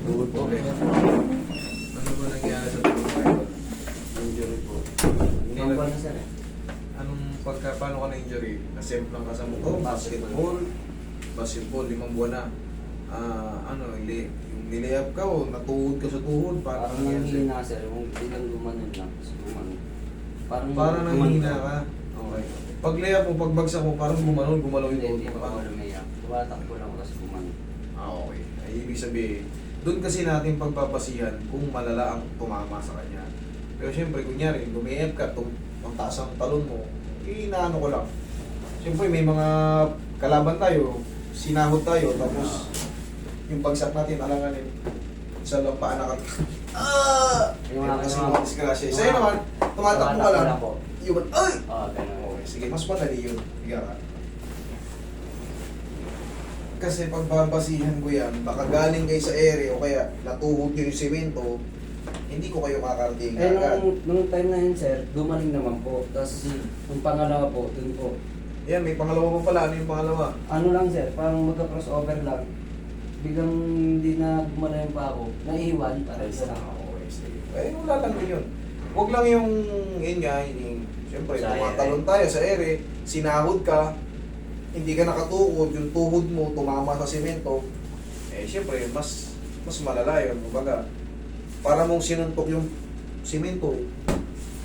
Tuhod po. Okay. Ano ba nangyari sa tuhod mo? Injury po. Hindi Ilang na- buwan na sir eh. Anong paano ka na-injury? Nasemplang ka sa mukha? Basketball? Basketball, 5 buwan na. Yung nilayap ka o natuhod ka sa tuhod? Parang nanghihina sir, yung bilang gumanon lang. Tapos gumanon. Parang nanghihina ka? Okay. Pag layap mo, pagbagsak mo, parang gumalaw yung tuhod Hindi mo. pa ako lumiyak. Tumatakbo lang ako tapos gumanon. Okay. Ay, ibig sabihin, doon kasi natin pagbabasihan kung malala ang tumama sa kanya. Pero siyempre, kunyari, lumayap ka, ang taas ang talon mo, inaano ko lang. Siyempre, may mga kalaban tayo, sinahod tayo, tapos yung bagsak natin, alanganin, isa lang paa na Yung mga kasi ganun. mga disgrasya. Sa'yo naman, tumatakbo ka lang, po. yun, ay! Oo, ganun. Okay, sige, mas madali yun. Higa ka. Kasi pagbabasihan ko yan, baka galing kayo sa ere o kaya natuhod nyo yung semento, hindi ko kayo kakarating Eh, agad. nung time na yun sir, gumaling naman po. Tapos yung pangalawa po, dun po. Yan, may pangalawa pa pala. Ano yung pangalawa? Ano lang sir, parang magka-crossover lang. Biglang hindi na gumalayan pa ako. Naiiwan, parang sa lang. Okay, sige. Eh, wala lang din yun. Huwag lang yun nga, siyempre, Sa tumatalon tayo sa ere, sinahod ka, hindi ka nakatukod, yung tuhod mo tumama sa semento, eh, siyempre, mas malala yun. Kumbaga, para mong sinuntok yung semento, eh.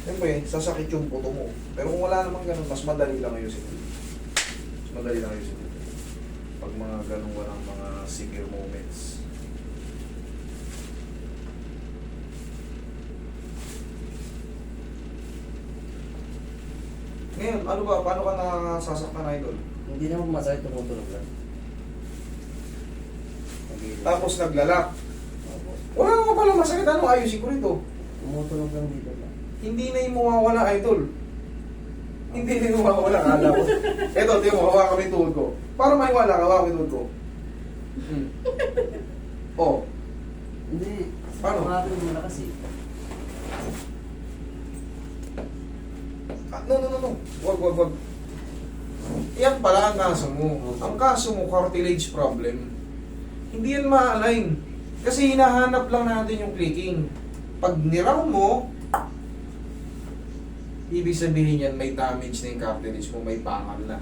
Siyempre, sasakit yung buto mo. Pero kung wala namang ganun, mas madali lang ayusin. Mas madali lang ayusin. Pag mga ganun walang mga severe moments. Ngayon, ano ba? Paano ka nasasaktan, idol? Hindi naman masakit, tumutulog lang. Tapos naglalak. Opo. Wala naman pala masakit. Ano ayusin ko rito? Tumutulog lang dito lang. Hindi na yung mawawala, idol. Hindi na yung mawawala. Akala ko. Eto, tingnan mo, hawakan mo yung tuhod ko. Para maiwala ka, hawakan mo yung tuhod ko. Oh, Hindi. Paano? Umakin mo na kasi. no. Wag. Yan pala ang kaso mo. Ang kaso mo, cartilage problem. Hindi yan ma-align. Kasi hinahanap lang natin yung clicking. Pag niround mo, ibig sabihin yan, may damage na yung cartilage mo, may pangal na.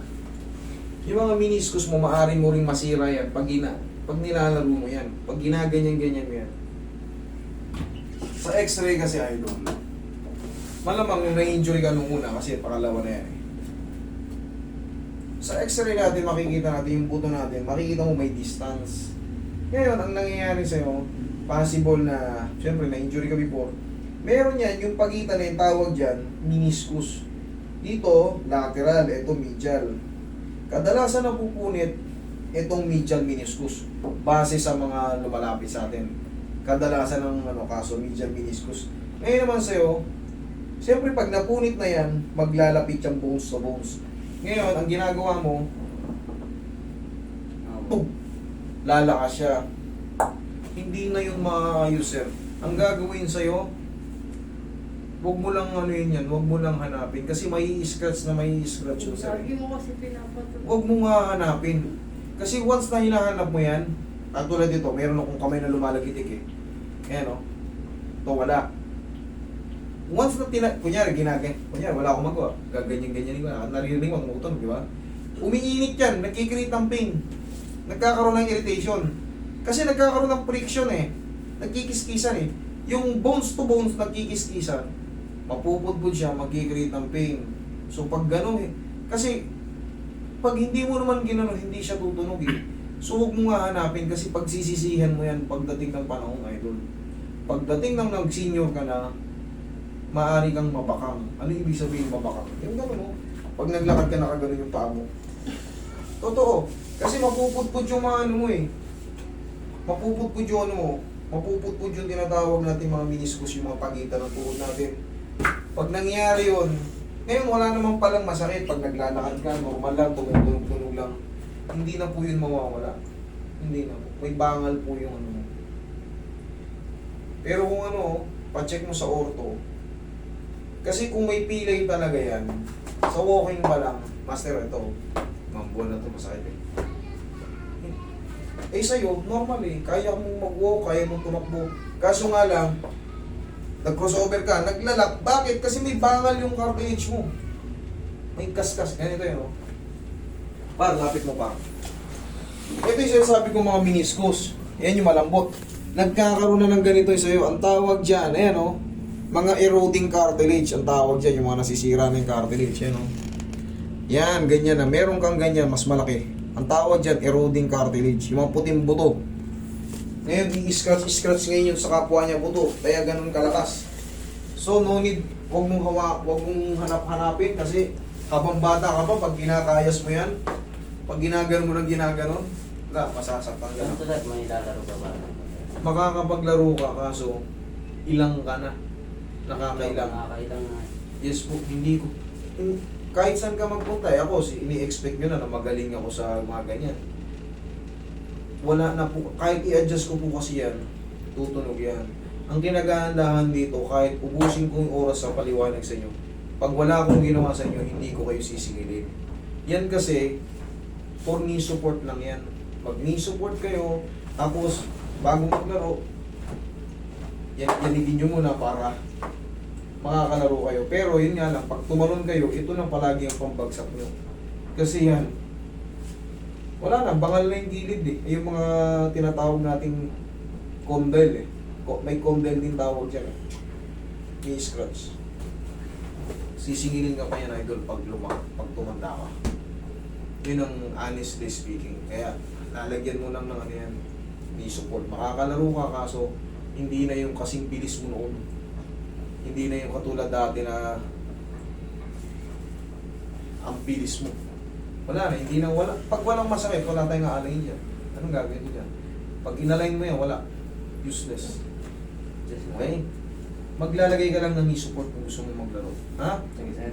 Yung mga meniscus mo, maaari mo ring masira yan pag nilalaro mo yan. Pag ginaganyan-ganyan mo yan. Sa x-ray kasi, idol, malamang yung na-injury ka nung una kasi pangalawa na yan eh. Sa x-ray natin, makikita natin yung buto natin, makikita mo may distance. Ngayon, ang nangyayari sa'yo, possible na, syempre, na-injury ka before, meron yan, yung pagitan na yung tawag dyan, meniscus. Dito, lateral, ito medial. Kadalasan na pupunit, itong medial meniscus, base sa mga lumalapit sa atin. Kadalasan ng kaso, medial meniscus. Ngayon naman sa'yo, siyempre pag napunit na yan, maglalapit yung bones to bones. Ngayon, ang ginagawa mo, boom, lalakas siya. Hindi na yun maayos, sir. Ang gagawin sa'yo, huwag mo lang yan, huwag mo lang hanapin. Kasi may scratch yun, sir. Lagi mo kasi pinapatulog. Huwag mo nga hanapin. Kasi once na hinahanap mo yan, at tulad dito, meron akong kamay na lumalagitik eh. Ayan o. Ito wala. Once na kunyari wala akong magawa. Gaganyan-ganyan ko. Naririnig mo, tumutunog, di ba? Umiinit yan, nagkikreate ng pain. Nagkakaroon ng irritation. Kasi nagkakaroon ng friction eh. Nagkikiskisan eh. Yung bones to bones nagkikiskisan, mapupudpud siya, magkikreate ng pain. So pag gano'n eh, kasi pag hindi mo naman ginano, hindi siya tutunog eh. So huwag mo nga hanapin kasi pagsisisihan mo yan pagdating ng panahon, idol. Pagdating ng nag-senior ka na, maaari kang mabakang. Ano ibig sabihin mabakang? Yung gano'n mo. Pag naglakad ka nakaganon yung paa mo. Totoo. Kasi mapupudpud yung mga ano mo eh. Mapupudpud yung ano mo. Mapupudpud yung tinatawag natin mga meniscus, yung mga pagitan ng tuhod natin. Pag nangyari yun, ngayon wala namang palang masakit. Pag naglalakad ka, normal lang, tumutunog-tunog lang. Hindi na po yun mawawala. Hindi na po. May bangal po yung ano mo. Pero kung ano, pa-check mo sa ortho. Kasi kung may pilay talaga yan, sa walking pa lang, master ito, mga buwan na ito masakit eh. Eh sa'yo, normal eh. Kaya mong mag-walk, kaya mong tumakbo. Kaso nga lang, nag-crossover ka, naglalak. Bakit? Kasi may bangal yung cartilage mo. May kaskas. Ganito yun, oh. Par, lapit mo pa. Ito yung sinasabi ko mga meniscus. Yan yung malambot. Nagkakaroon na ng ganito yung sa'yo. Ang tawag dyan, ayan o. Mga eroding cartilage. Ang tawag dyan, yung mga nasisira na yung cartilage. Yan o. Yan, ganyan na. Meron kang ganyan, mas malaki. Ang tawag dyan, eroding cartilage. Yung mga puting buto. Ngayon, i-scratch ngayon sa kapwa niya buto. Kaya ganun kalakas. So, no need, huwag mong hanap-hanapin kasi habang bata ka pa, pag kinakayas mo yan, pag ginagano mo ng ginaganon, wala, masasaktan ka na. Ito lahat, may lalaro ka ba? Makakapaglaro ka, kaso ilang ka na. Nakakailang. Nakakailang na. Yes po, hindi ko. Kahit saan ka magpunta, ako, ini-expect nyo na magaling ako sa mga ganyan. Wala na po, kahit i-adjust ko po kasi yan, tutunog yan. Ang kinagahandahan dito, kahit ubusin ko yung oras sa paliwanag sa inyo, pag wala akong ginawa sa inyo, hindi ko kayo sisingilin. Yan kasi, for knee support lang yan. Pag knee support kayo, tapos bago maglaro, yanigin nyo muna para makakalaro kayo. Pero yun nga lang, pag tumalon kayo, ito lang palagi ang pambagsak nyo. Kasi yan, wala na, bangal na yung gilid eh. Yung mga tinatawag nating condyle eh. May condyle din tawag dyan eh. Knee scratch. Sisingilin ka pa yan, idol, pag tumanda ka. Yun ang honestly speaking. Kaya, lalagyan mo lang ng ano yan, knee support. Makakalaro ka, kaso hindi na yung kasing bilis mo noon. Hindi na yung katulad dati na ang bilis mo. Wala na, hindi na wala. Pag walang masakit, wala tayong aalayin dyan. Anong gagawin mo dyan? Pag inalign mo yan, wala. Useless. Okay? Maglalagay ka lang ng knee support kung gusto mo maglaro. Ha? Sige, sir.